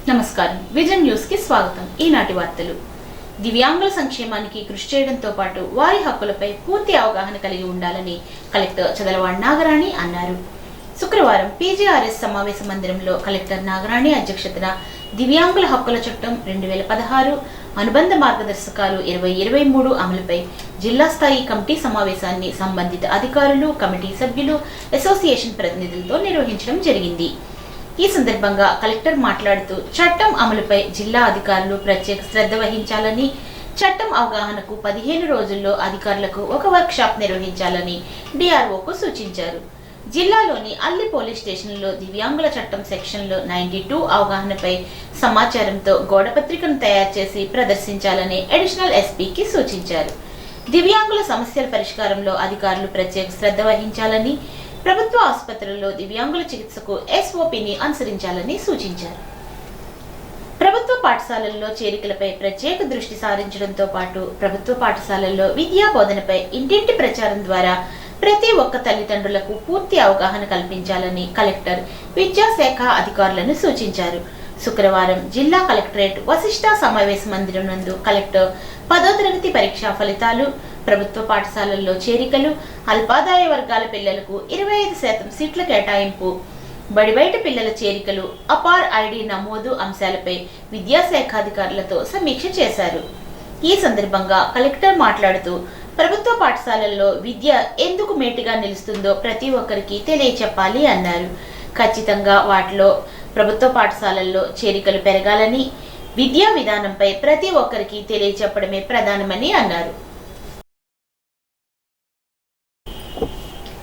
నమస్కారం. Vision news కి స్వాగతం. ఈనాటి వార్తలు. దివ్యాంగుల సంక్షేమానికి కృషి చేయడంతో పాటు వారి హక్కులపై పూర్తి అవగాహన కలిగి ఉండాలని కలెక్టర్ చదలవాడ నాగరాణి అన్నారు. శుక్రవారం పీజీఆర్ఎస్ సమావేశ మందిరంలో కలెక్టర్ నాగరాణి అధ్యక్షతన దివ్యాంగుల హక్కుల చట్టం 2016 అనుబంధ మార్గదర్శకాలు 2023 అమలుపై జిల్లా స్థాయి కమిటీ సమావేశాన్ని సంబంధిత అధికారులు, కమిటీ సభ్యులు, అసోసియేషన్ ప్రతినిధులతో నిర్వహించడం జరిగింది. ఈ సందర్భంగా కలెక్టర్ మాట్లాడుతూ చట్టం అమలుపై జిల్లా అధికారులు ప్రత్యేక శ్రద్ధ వహించాలని, చట్టం అవగాహనకు 15 రోజుల్లో అధికారులకు ఒక వర్క్ షాప్ నిర్వహించాలని డిఆర్ఓకు సూచించారు. జిల్లాలోని అల్లి పోలీస్ స్టేషన్లో దివ్యాంగుల చట్టం సెక్షన్లో 92 అవగాహనపై సమాచారంతో గోడపత్రికను తయారు చేసి ప్రదర్శించాలని అడిషనల్ ఎస్పీకి సూచించారు. దివ్యాంగుల సమస్యల పరిష్కారంలో అధికారులు ప్రత్యేక శ్రద్ధ వహించాలని, ప్రభుత్వ ఆసుపత్రుల్లో దివ్యాంగుల చికిత్సకు ఎస్ఓపిని అనుసరించాలని సూచించారు. ప్రభుత్వ పాఠశాలల్లో చేరికలపై ప్రత్యేక దృష్టి సారించడంతో పాటు ప్రభుత్వ పాఠశాలల్లో విద్యా బోధనపై ఇంటింటి ప్రచారం ద్వారా ప్రతి ఒక్క తల్లిదండ్రులకు పూర్తి అవగాహన కల్పించాలని కలెక్టర్ విద్యాశాఖ అధికారులను సూచించారు. శుక్రవారం జిల్లా కలెక్టరేట్ వశిష్ఠ సమావేశ మందిరం నందు కలెక్టర్ 10వ తరగతి పరీక్షా ఫలితాలు, ప్రభుత్వ పాఠశాలల్లో చేరికలు, అల్పాదాయ వర్గాల పిల్లలకు 25% సీట్ల కేటాయింపు, బడిబయట పిల్లల చేరికలు, అపార్ ఐడి నమోదు అంశాలపై విద్యాశాఖాధికారులతో సమీక్ష చేశారు. ఈ సందర్భంగా కలెక్టర్ మాట్లాడుతూ ప్రభుత్వ పాఠశాలల్లో విద్య ఎందుకు మేటిగా నిలుస్తుందో ప్రతి ఒక్కరికి తెలియచెప్పాలి అన్నారు. ఖచ్చితంగా వాటిలో ప్రభుత్వ పాఠశాలల్లో చేరికలు పెరగాలని, విద్యా విధానంపై ప్రతి ఒక్కరికి తెలియచెప్పడమే ప్రధానమని అన్నారు.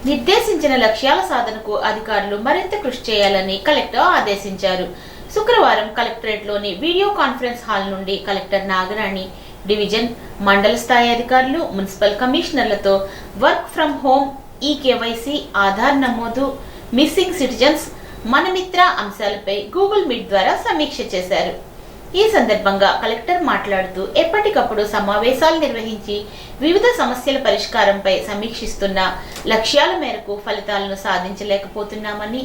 నిర్దేశించిన లక్ష్యాల సాధనకు అధికారులు మరింత కృషి చేయాలని కలెక్టర్ ఆదేశించారు. శుక్రవారం కలెక్టరేట్లోని వీడియో కాన్ఫరెన్స్ హాల్ నుండి కలెక్టర్ నాగరాణి డివిజన్, మండల స్థాయి అధికారులు, మున్సిపల్ కమిషనర్లతో work from home, eKYC, Aadhaar నమోదు, మిస్సింగ్ సిటిజన్స్, మనమిత్ర అంశాలపై గూగుల్ మీట్ ద్వారా సమీక్ష చేశారు. ఈ సందర్భంగా కలెక్టర్ మాట్లాడుతూ ఎప్పటికప్పుడు సమావేశాలు నిర్వహించి వివిధ సమస్యల పరిష్కారంపై సమీక్షిస్తున్న లక్ష్యాల మేరకు ఫలితాలను సాధించలేకపోతున్నామని,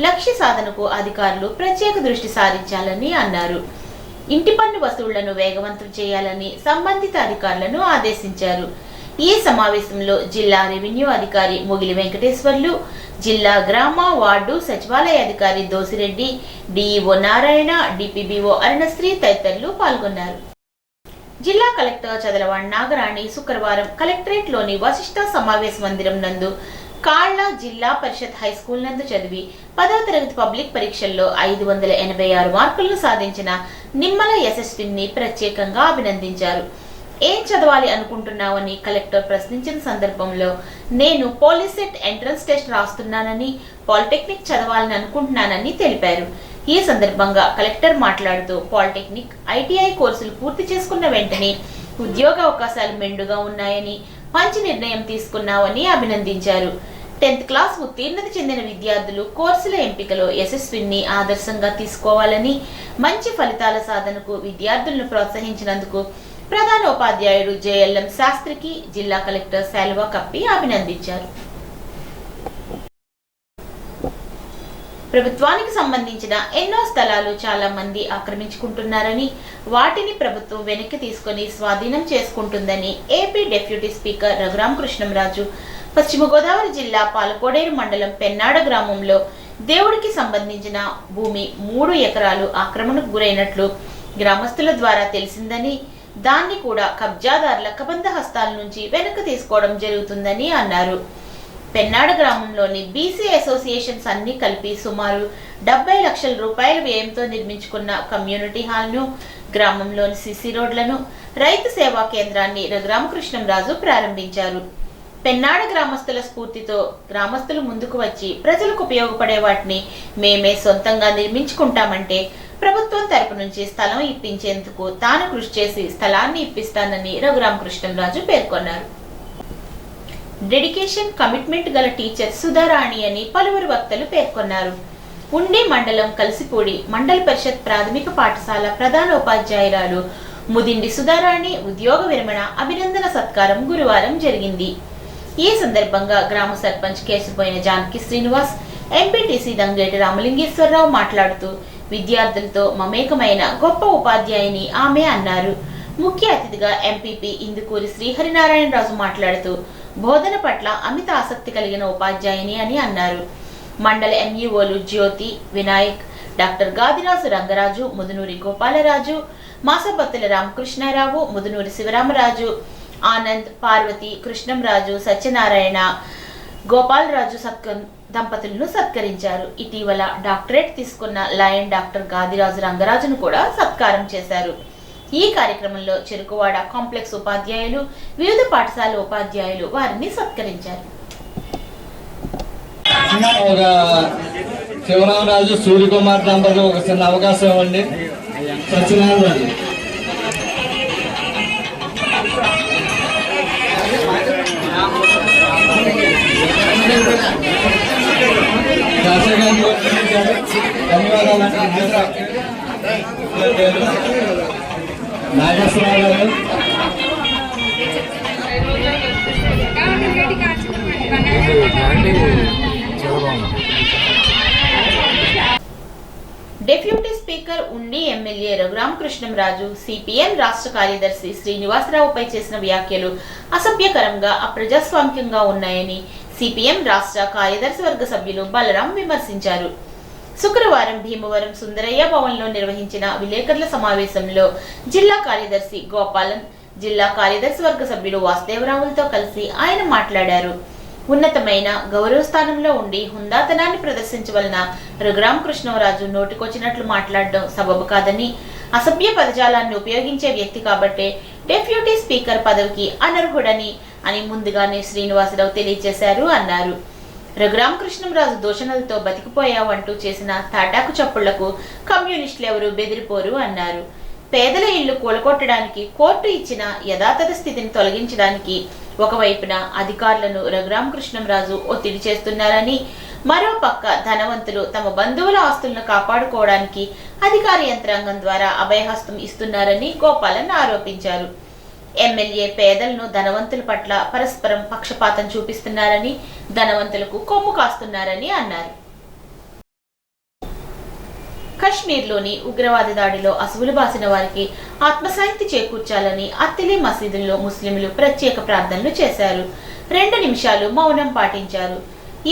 లక్ష్య సాధనకు అధికారులు ప్రత్యేక దృష్టి సారించాలని అన్నారు. ఇంటి పన్ను వసూళ్లను వేగవంతం చేయాలని సంబంధిత అధికారులను ఆదేశించారు. ఈ సమావేశంలో జిల్లా రెవెన్యూ అధికారి ముగిలి వెంకటేశ్వర్లు, జిల్లా గ్రామ వార్డు సచివాలయ అధికారి దోసిరెడ్డి, డిఈఓ నారాయణ, డిపిబిఓ అరుణశ్రీ తదితరులు పాల్గొన్నారు. జిల్లా కలెక్టర్ చదలవాడ నాగరాణి శుక్రవారం కలెక్టరేట్లోని వశిష్ఠ సమావేశ మందిరం నందు కాళ్ల జిల్లా పరిషత్ హైస్కూల్ నందు చదివి 10వ తరగతి పబ్లిక్ పరీక్షల్లో 586 మార్కులను సాధించిన నిమ్మల యశస్విని ప్రత్యేకంగా అభినందించారు. ఏం చదవాలి అనుకుంటున్నావని కలెక్టర్ ప్రశ్నించిన సందర్భంలో నేను పోలీస్ సెట్ ఎంట్రన్స్ టెస్ట్ రాస్తున్నానని, పాలిటెక్నిక్ చదవాలని అనుకుంటున్నానని తెలిపారు. ఈ సందర్భంగా కలెక్టర్ మాట్లాడుతూ పాలిటెక్నిక్, ఐటీఐ కోర్సులు పూర్తి చేసుకున్న వెంటనే ఉద్యోగ అవకాశాలు మెండుగా ఉన్నాయని, మంచి నిర్ణయం తీసుకున్నావని అభినందించారు. 10th క్లాస్ ఉత్తీర్ణత చెందిన విద్యార్థులు కోర్సుల ఎంపికలో యశస్విని ఆదర్శంగా తీసుకోవాలని, మంచి ఫలితాల సాధనకు విద్యార్థులను ప్రోత్సహించినందుకు ప్రధాన ఉపాధ్యాయుడు జేఎల్ఎం శాస్త్రికి జిల్లా కలెక్టర్ శాలువా కప్పి అభినందించారు. ప్రభుత్వానికి సంబంధించిన ఎన్నో స్థలాలు చాలా మంది ఆక్రమించుకుంటున్నారని, వాటిని ప్రభుత్వం వెనక్కి తీసుకుని స్వాధీనం చేసుకుంటుందని ఏపీ డిప్యూటీ స్పీకర్ రఘురామకృష్ణంరాజు పశ్చిమ గోదావరి జిల్లా పాలకోడేరు మండలం పెన్నాడ గ్రామంలో దేవుడికి సంబంధించిన భూమి 3 ఎకరాలు ఆక్రమణకు గురైనట్లు గ్రామస్తుల ద్వారా తెలిసిందని, దాన్ని కూడా కబ్జాదారుల కబంధ హస్తాల నుంచి వెనక్కి తీసుకోవడం జరుగుతుందని అన్నారు. పెన్నాడ గ్రామంలోని బీసీ అసోసియేషన్స్ అన్ని కలిపి సుమారు 70 లక్షల రూపాయల వ్యయంతో నిర్మించుకున్న కమ్యూనిటీ హాల్ను, గ్రామంలోని సిసి రోడ్లను, రైతు సేవా కేంద్రాన్ని రఘురామకృష్ణంరాజు ప్రారంభించారు. పెన్నాడ గ్రామస్తుల స్ఫూర్తితో గ్రామస్తులు ముందుకు వచ్చి ప్రజలకు ఉపయోగపడే వాటిని మేమే సొంతంగా నిర్మించుకుంటామంటే ప్రభుత్వం తరపు నుంచి స్థలం ఇప్పించేందుకు తాను కృషి చేసి స్థలాన్ని ఇప్పిస్తానని రఘురామకృష్ణంరాజు పేర్కొన్నారు. డెడికేషన్, కమిట్మెంట్ గల టీచర్ సుధారాణి అని పలువురు వక్తలు పేర్కొన్నారు. ఉండి మండలం కలిసిపూడి మండల పరిషత్ ప్రాథమిక పాఠశాల ప్రధాన ఉపాధ్యాయురాలు ముదిండి సుధారాణి ఉద్యోగ విరమణ అభినందన సత్కారం గురువారం జరిగింది. ఈ సందర్భంగా గ్రామ సర్పంచ్ కేశపోయిన జానకి శ్రీనివాస్, ఎంపీటీసీ దంగేటి రామలింగేశ్వరరావు మాట్లాడుతూ విద్యార్థులతో మమేకమైన గొప్ప ఉపాధ్యాయుని ఆమె అన్నారు. ముఖ్య అతిథిగా ఎంపీపీ ఇందుకూరి శ్రీహరినారాయణరాజు మాట్లాడుతూ బోధన పట్ల అమిత ఆసక్తి కలిగిన ఉపాధ్యాయుని అని అన్నారు. మండల ఎంఈఓలు జ్యోతి, వినాయక్, డాక్టర్ గాదిరాజు రంగరాజు, ముదునూరి గోపాలరాజు, మాసపత్తుల రామకృష్ణారావు, ముదునూరి శివరామరాజు, ఆనంద్, పార్వతి, కృష్ణంరాజు, సత్యనారాయణ, గోపాలరాజు దంపతులను సత్కరించారు. ఇటీవల డాక్టరేట్ తీసుకున్న లయన్ డాక్టర్ గాదిరాజు రంగరాజును కూడా సత్కారం చేశారు. ఈ కార్యక్రమంలో చెరుకువాడ కాంప్లెక్స్ ఉపాధ్యాయులు, వివిధ పాఠశాల ఉపాధ్యాయులు వారిని సత్కరించారు. శివరామరాజు, సూర్యకుమార్ దంపతులు ఒక చిన్న అవకాశం ఇవ్వండి. సత్యనారాయణ ధన్యవాదాలు. నాగేశ్వరరావు గారు, డిప్యూటీ స్పీకర్ ఉండి ఎమ్మెల్యే రఘురామకృష్ణంరాజు సిపిఎం రాష్ట్ర కార్యదర్శి శ్రీనివాసరావుపై చేసిన వ్యాఖ్యలు అసభ్యకరంగా, అప్రజాస్వామికంగా ఉన్నాయని సిపిఎం రాష్ట్ర కార్యదర్శి వర్గ సభ్యులు బలరాం విమర్శించారు. శుక్రవారం భీమవరం సుందరయ్య భవన్లో నిర్వహించిన విలేకరుల సమావేశంలో జిల్లా కార్యదర్శి గోపాలన్, జిల్లా కార్యదర్శి వర్గ సభ్యుడు వాసుదేవరావులతో కలిసి ఆయన మాట్లాడారు. ఉన్నతమైన గౌరవ స్థానంలో ఉండి హుందాతనాన్ని ప్రదర్శించవలన రఘురామకృష్ణరాజు నోటికొచ్చినట్లు మాట్లాడడం సబబు కాదని, అసభ్య పదజాలాన్ని ఉపయోగించే వ్యక్తి కాబట్టే డిప్యూటీ స్పీకర్ పదవికి అనర్హుడని అని ముందుగానే శ్రీనివాసరావు తెలియజేశారు అన్నారు. రఘురామకృష్ణరాజు దూషణలతో బతికిపోయావంటూ చేసిన తాటాకు చప్పుళ్లకు కమ్యూనిస్టులు ఎవరూ బెదిరిపోరు అన్నారు. పేదల ఇళ్లు కూలగొట్టడానికి కోర్టు ఇచ్చిన యథాతథ స్థితిని తొలగించడానికి ఒకవైపున అధికారులను రఘురామకృష్ణరాజు ఒత్తిడి చేస్తున్నారని, మరోపక్క ధనవంతులు తమ బంధువుల ఆస్తులను కాపాడుకోవడానికి అధికార యంత్రాంగం ద్వారా అభయహస్తం ఇస్తున్నారని గోపాలన్ ఆరోపించారు. ఎమ్మెల్యే పేదలను ధనవంతుల పట్ల పరస్పరం పక్షపాతం చూపిస్తున్నారని, ధనవంతులకు కొమ్ము కాస్తున్నారని అన్నారు. కశ్మీర్లోని ఉగ్రవాద దాడిలో అసువులు బాసిన వారికి ఆత్మశాంతి చేకూర్చాలని అత్తిలి మసీదుల్లో ముస్లింలు ప్రత్యేక ప్రార్థనలు చేశారు. 2 నిమిషాలు మౌనం పాటించారు.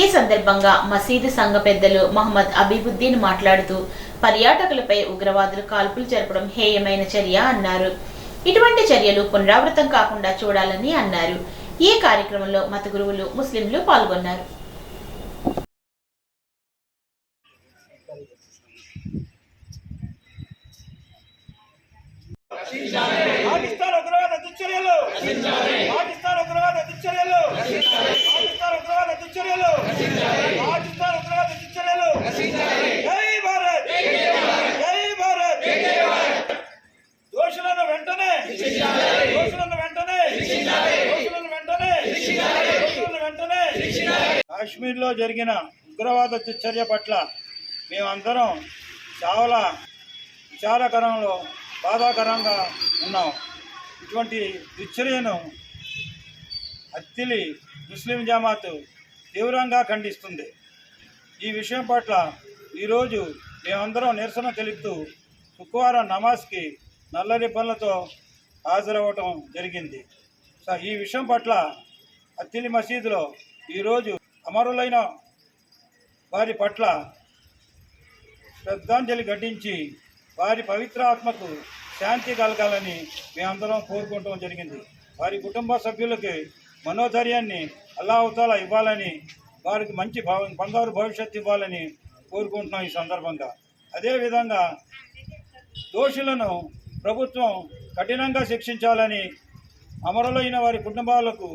ఈ సందర్భంగా మసీదు సంఘ పెద్దలు మహమ్మద్ అబీబుద్దీన్ మాట్లాడుతూ పర్యాటకులపై ఉగ్రవాదులు కాల్పులు జరపడం హేయమైన చర్య అన్నారు. ఇటువంటి చర్యలు పునరావృతం కాకుండా చూడాలని అన్నారు. ఈ కార్యక్రమంలో మత గురువులు, ముస్లింలు పాల్గొన్నారు. కాశ్మీర్లో జరిగిన ఉగ్రవాద దుశ్చర్య పట్ల మేమందరం చాలా విచారకరంలో బాధాకరంగా ఉన్నాం. ఇటువంటి దుశ్చర్యను అత్తిలి ముస్లిం జమాత్ తీవ్రంగా ఖండిస్తుంది. ఈ విషయం పట్ల ఈరోజు మేమందరం నిరసన తెలుపుతూ శుక్రవారం నమాజ్కి నల్ల రిబ్బన్లతో హాజరవ్వటం జరిగింది. ఈ విషయం పట్ల అత్తిలి మసీదులో ఈరోజు అమరులైన వారి పట్ల శ్రద్ధాంజలి ఘటించి వారి పవిత్ర ఆత్మకు శాంతి కలగాలని మేమందరం కోరుకోవటం జరిగింది. వారి కుటుంబ సభ్యులకి మనోధైర్యాన్ని అల్లాహ్ ఇవ్వాలని, వారికి మంచి బంగారు భవిష్యత్తు ఇవ్వాలని కోరుకుంటున్నాం. ఈ సందర్భంగా అదేవిధంగా దోషులను ప్రభుత్వం కఠినంగా శిక్షించాలని, అమరులైన వారి కుటుంబాలకు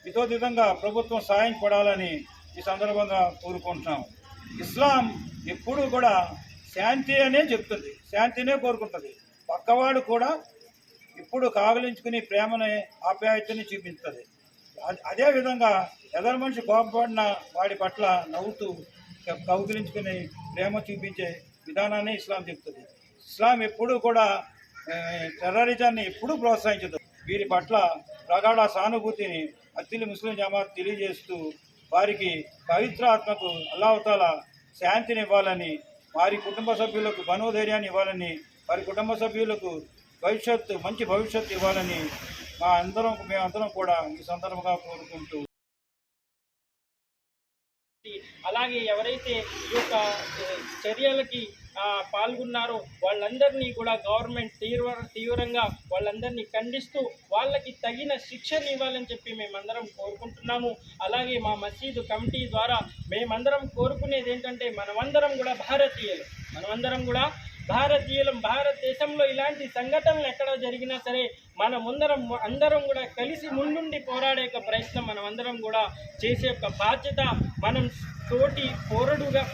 హితోధితంగా ప్రభుత్వం సాయం పడాలని ఈ సందర్భంగా కోరుకుంటున్నాం. ఇస్లాం ఎప్పుడూ కూడా శాంతి అనే చెప్తుంది, శాంతినే కోరుకుంటుంది. పక్కవాడు కూడా ఇప్పుడు కాగలించుకుని ప్రేమని, ఆప్యాయతని చూపిస్తుంది. అదేవిధంగా ఎదరు మనిషి కోపపడిన వాడి పట్ల నవ్వుతూ కౌగిలించుకుని ప్రేమ చూపించే విధానాన్ని ఇస్లాం చెప్తుంది. ఇస్లాం ఎప్పుడూ కూడా టెర్రరిజాన్ని ఎప్పుడూ ప్రోత్సహించదు. వీరి పట్ల ప్రగాఢ సానుభూతిని అత్తిలి ముస్లిం జమాత్ తెలియజేస్తూ వారికి పవిత్ర ఆత్మకు అల్లాహ్ తాలా శాంతినివ్వాలని వారి కుటుంబ సభ్యులకు మనోధైర్యాన్ని ఇవ్వాలని, వారి కుటుంబ సభ్యులకు మంచి భవిష్యత్తు ఇవ్వాలని మేమందరం కూడా ఈ సందర్భంగా కోరుకుంటూ, అలాగే ఎవరైతే ఈ యొక్క చర్యలకి పాల్గొన్నారో వాళ్ళందరినీ కూడా గవర్నమెంట్ తీవ్రంగా వాళ్ళందరినీ ఖండిస్తూ వాళ్ళకి తగిన శిక్షణ ఇవ్వాలని చెప్పి మేమందరం కోరుకుంటున్నాము. అలాగే మా మసీదు కమిటీ ద్వారా మేమందరం కోరుకునేది ఏంటంటే మనమందరం కూడా భారతీయులం. భారతదేశంలో ఇలాంటి సంఘటనలు ఎక్కడ జరిగినా సరే అందరం కూడా కలిసి ముందుండి పోరాడే ప్రయత్నం మనమందరం కూడా చేసే యొక్క బాధ్యత, మనం తోటి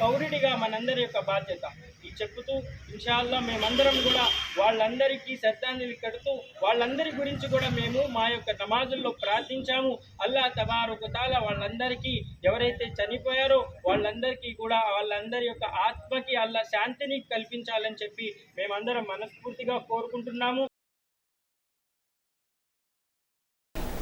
పౌరుడిగా మనందరి యొక్క బాధ్యత. ఈ చెప్పుతూ ఇన్షాల్లా మేమందరం కూడా వాళ్ళందరికీ శ్రద్ధాంజలి కడుతూ వాళ్ళందరి గురించి కూడా మేము మా యొక్క నమాజుల్లో ప్రార్థించాము. అల్లా తబారక తాలా వాళ్ళందరికీ ఎవరైతే చనిపోయారో వాళ్ళందరికీ కూడా వాళ్ళందరి యొక్క ఆత్మకి అల్లా శాంతిని కల్పించాలని చెప్పి మేమందరం మనస్ఫూర్తిగా కోరుకుంటున్నాము.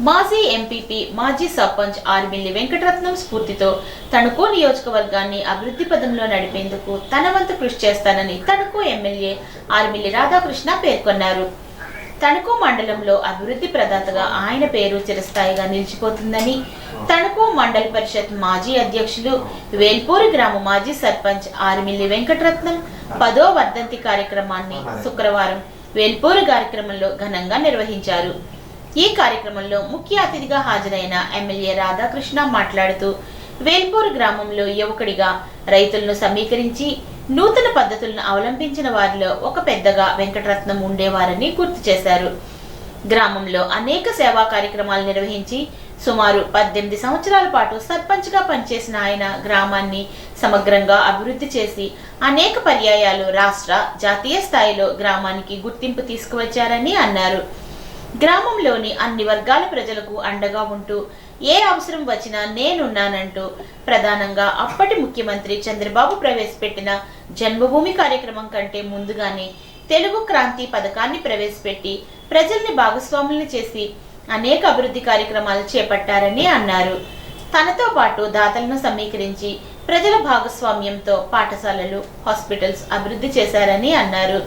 మాజీ ఎంపీపీ, మాజీ సర్పంచ్ ఆర్మిల్లి వెంకటరత్నం స్ఫూర్తితో తణుకు నియోజకవర్గాన్ని అభివృద్ధి పదంలో నడిపేందుకు తన వంతు కృషి చేస్తానని తణుకు ఎమ్మెల్యే ఆర్మిల్లి రాధాకృష్ణ పేర్కొన్నారు. తణుకు మండలంలో అభివృద్ధి ప్రదాతగా ఆయన పేరు చిరస్థాయిగా నిలిచిపోతుందని తణుకు మండల పరిషత్ మాజీ అధ్యక్షులు, వేల్పూరు గ్రామ మాజీ సర్పంచ్ ఆర్మిల్లి వెంకటరత్నం 10వ వర్ధంతి కార్యక్రమాన్ని శుక్రవారం వేల్పూరు కార్యక్రమంలో ఘనంగా నిర్వహించారు. ఈ కార్యక్రమంలో ముఖ్య అతిథిగా హాజరైన ఎమ్మెల్యే రాధాకృష్ణ మాట్లాడుతూ వేల్పూరు గ్రామంలో యువకుడిగా రైతులను సమీకరించి నూతన పద్ధతులను అవలంబించిన వారిలో ఒక పెద్దగా వెంకటరత్నం ఉండేవారని గుర్తు చేశారు. గ్రామంలో అనేక సేవా కార్యక్రమాలు నిర్వహించి సుమారు 18 సంవత్సరాల పాటు సర్పంచ్గా పనిచేసిన ఆయన గ్రామాన్ని సమగ్రంగా అభివృద్ధి చేసి అనేక పర్యాయాలు రాష్ట్ర, జాతీయ స్థాయిలో గ్రామానికి గుర్తింపు తీసుకువచ్చారని అన్నారు. గ్రామంలోని అన్ని వర్గాల ప్రజలకు అండగా ఉంటూ ఏ అవసరం వచ్చినా నేనున్నానంటూ ప్రధానంగా అప్పటి ముఖ్యమంత్రి చంద్రబాబు ప్రవేశపెట్టిన జన్మభూమి కార్యక్రమం కంటే ముందుగానే తెలుగు క్రాంతి పథకాన్ని ప్రవేశపెట్టి ప్రజల్ని భాగస్వాములను చేసి అనేక అభివృద్ధి కార్యక్రమాలు చేపట్టారని అన్నారు. తనతో పాటు దాతలను సమీకరించి ప్రజల భాగస్వామ్యంతో పాఠశాలలు, హాస్పిటల్స్ అభివృద్ధి చేశారని అన్నారు.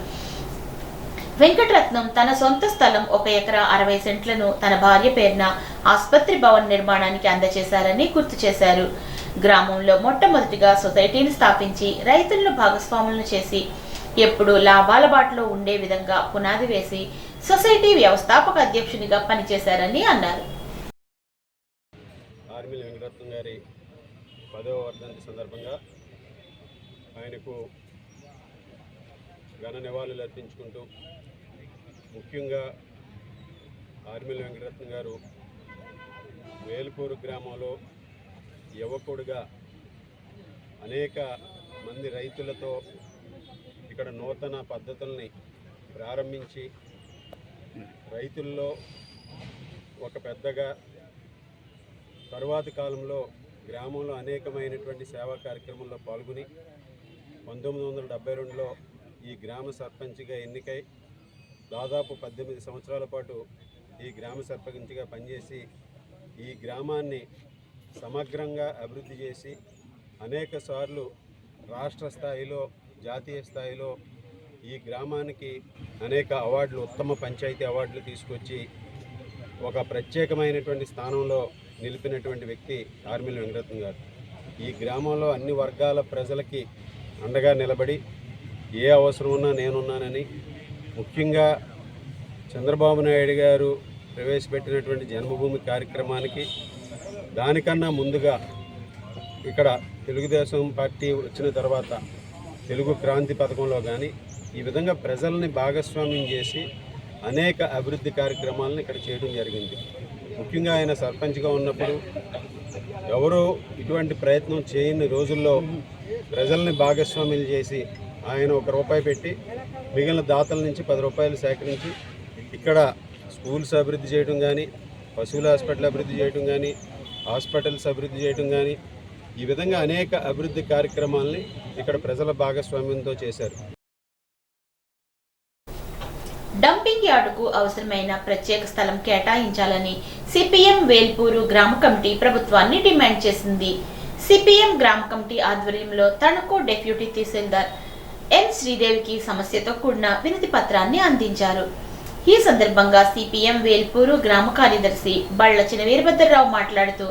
వెంకటరత్నం తన సొంత స్థలం 1 ఎకరా 60 సెంట్లను తన భార్య పేరున ఆసుపత్రి భవన్ నిర్మాణానికి అందజేశారని గుర్తు చేశారు. గ్రామంలో మొట్టమొదటిగా సొసైటీని స్థాపించి రైతులను భాగస్వాములను చేసి ఎప్పుడూ లాభాల బాటలో ఉండే విధంగా పునాది వేసి సొసైటీ వ్యవస్థాపక అధ్యక్షునిగా పనిచేశారని అన్నారు. ఆర్మిల్లి వెంకటరత్నం గారి 10వ వర్ధంతి సందర్భంగా ఆయనకు ఘన నివాళులు అర్పించుకుంటూ, ముఖ్యంగా ఆర్మిల్లి వెంకటరత్నం గారు వేల్పూరు గ్రామంలో యువకుడిగా అనేక మంది రైతులతో ఇక్కడ నూతన పద్ధతుల్ని ప్రారంభించి రైతుల్లో ఒక పెద్దగా తరువాతి కాలంలో గ్రామంలో అనేకమైనటువంటి సేవా కార్యక్రమంలో పాల్గొని 1972లో ఈ గ్రామ సర్పంచ్గా ఎన్నికై దాదాపు 18 సంవత్సరాల పాటు ఈ గ్రామ సర్పంచ్గా పనిచేసి ఈ గ్రామాన్ని సమగ్రంగా అభివృద్ధి చేసి అనేక సార్లు రాష్ట్ర స్థాయిలో, జాతీయ స్థాయిలో ఈ గ్రామానికి అనేక అవార్డులు, ఉత్తమ పంచాయతీ అవార్డులు తీసుకొచ్చి ఒక ప్రత్యేకమైనటువంటి స్థానంలో నిలిపినటువంటి వ్యక్తి ఆర్మిల్లి వెంకటరత్నం గారు. ఈ గ్రామంలో అన్ని వర్గాల ప్రజలకి అండగా నిలబడి ఏ అవసరం ఉన్నా నేనున్నానని, ముఖ్యంగా చంద్రబాబు నాయుడు గారు ప్రవేశపెట్టినటువంటి జన్మభూమి కార్యక్రమానికి దానికన్నా ముందుగా ఇక్కడ తెలుగుదేశం పార్టీ వచ్చిన తర్వాత తెలుగు క్రాంతి పథకంలో కానీ ఈ విధంగా ప్రజల్ని భాగస్వామ్యం చేసి అనేక అభివృద్ధి కార్యక్రమాలను ఇక్కడ చేయడం జరిగింది. ముఖ్యంగా ఆయన సర్పంచ్గా ఉన్నప్పుడు ఎవరో ఇటువంటి ప్రయత్నం చేయని రోజుల్లో ప్రజల్ని భాగస్వామ్యం చేసి ఆయన ₹1 పెట్టి మిగిలిన దాతల నుంచి ₹10 సేకరించి ఇక్కడ స్కూల్స్ అభివృద్ధి చేయడం కానీ, పశువుల హాస్పిటల్ అభివృద్ధి చేయడం కానీ, హాస్పిటల్స్ అభివృద్ధి చేయడం కానీ, ఈ విధంగా అనేక అభివృద్ధి కార్యక్రమాలని ఇక్కడ ప్రజల భాగస్వామ్యంతో చేశారు. డంపింగ్ యార్డుకు అవసరమైన ప్రత్యేక స్థలం కేటాయించాలని సిపిఎం వేల్పూరు గ్రామ కమిటీ ప్రభుత్వాన్ని డిమాండ్ చేసింది. సిపిఎం గ్రామ కమిటీ ఆధ్వర్యంలో తణుకు డిప్యూటీ తహసీల్దార్ ఎన్ శ్రీదేవికి సమస్యతో కూడిన వినతి పత్రాన్ని అందించారు. ఈ సందర్భంగా సిపిఎం వేల్పూరు గ్రామ కార్యదర్శి బళ్ల చినవీరభద్రరావు మాట్లాడుతూ,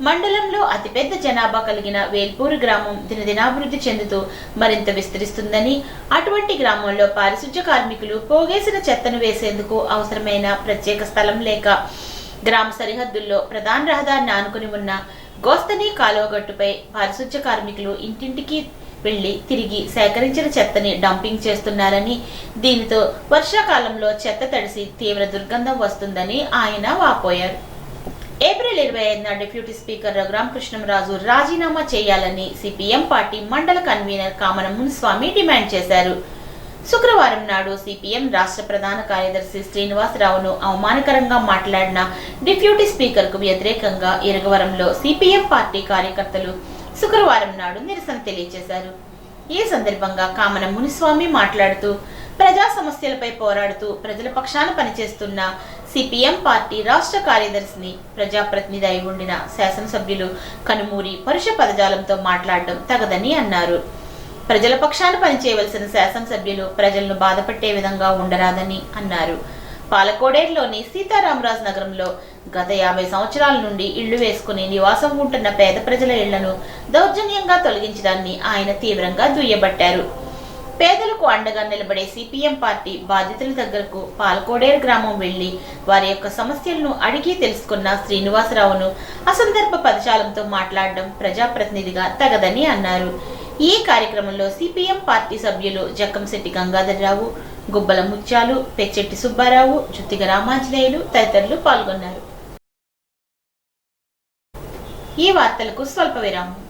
మండలంలో అతిపెద్ద జనాభా కలిగిన వేల్పూరు గ్రామం దినదినాభివృద్ధి చెందుతూ మరింత విస్తరిస్తుందని, అటువంటి గ్రామంలో పారిశుధ్య కార్మికులు పోగేసిన చెత్తను వేసేందుకు అవసరమైన ప్రత్యేక స్థలం లేక గ్రామ సరిహద్దుల్లో ప్రధాన రహదారిని ఆనుకుని ఉన్న గోస్తని కాలువగట్టుపై పారిశుధ్య కార్మికులు ఇంటింటికి వెళ్లి తిరిగి సేకరించిన చెత్తని డంపింగ్ చేస్తున్నారని, దీనితో వర్షాకాలంలో చెత్త తడిసి తీవ్ర దుర్గంధం వస్తుందని ఆయన వాపోయారు. ఏప్రిల్ 25న డిప్యూటీ స్పీకర్ రఘురామకృష్ణంరాజు రాజీనామా చేయాలని సిపిఎం పార్టీ మండల కన్వీనర్ కామన మునిస్వామి డిమాండ్ చేశారు. శుక్రవారం నాడు సిపిఎం రాష్ట్ర ప్రధాన కార్యదర్శి శ్రీనివాసరావును అవమానకరంగా మాట్లాడిన డిప్యూటీ స్పీకర్ కు వ్యతిరేకంగా ఇరగవరంలో సిపిఎం పార్టీ కార్యకర్తలు శుక్రవారం నాడు నిరసన తెలియజేశారు. ఈ సందర్భంగా కామన మునిస్వామి మాట్లాడుతూ, ప్రజా సమస్యలపై పోరాడుతూ ప్రజల పక్షాన పనిచేస్తున్న సిపిఎం పార్టీ రాష్ట్ర కార్యదర్శిని ప్రజాప్రతినిధి అయి ఉండిన శాసనసభ్యులు కనుమూరి పరుష పదజాలంతో మాట్లాడడం తగదని అన్నారు. ప్రజల పక్షాన పనిచేయవలసిన శాసనసభ్యులు ప్రజలను బాధపెట్టే విధంగా ఉండరాదని అన్నారు. పాలకోడేరులోని సీతారామరాజు నగరంలో గత 50 సంవత్సరాల నుండి ఇళ్లు వేసుకుని నివాసం ఉంటున్న పేద ప్రజల ఇళ్లను దౌర్జన్యంగా తొలగించడాన్ని ఆయన తీవ్రంగా దుయ్యబట్టారు. పేదలకు అండగా నిలబడే సిపిఎం పార్టీ బాధితుల దగ్గరకు పాలకోడేరు గ్రామం వెళ్లి వారి యొక్క సమస్యలను అడిగి తెలుసుకున్న శ్రీనివాసరావును అసందర్భ పదజాలంతో మాట్లాడడం ప్రజాప్రతినిధిగా తగదని అన్నారు. ఈ కార్యక్రమంలో సిపిఎం పార్టీ సభ్యులు జక్కంశెట్టి గంగాధరరావు, గుబ్బల ముత్యాలు, పెచ్చెట్టి సుబ్బారావు, జుత్తిగ రామాంజనేయులు తదితరులు పాల్గొన్నారు. ఈ వార్తలకు స్వల్ప విరామం.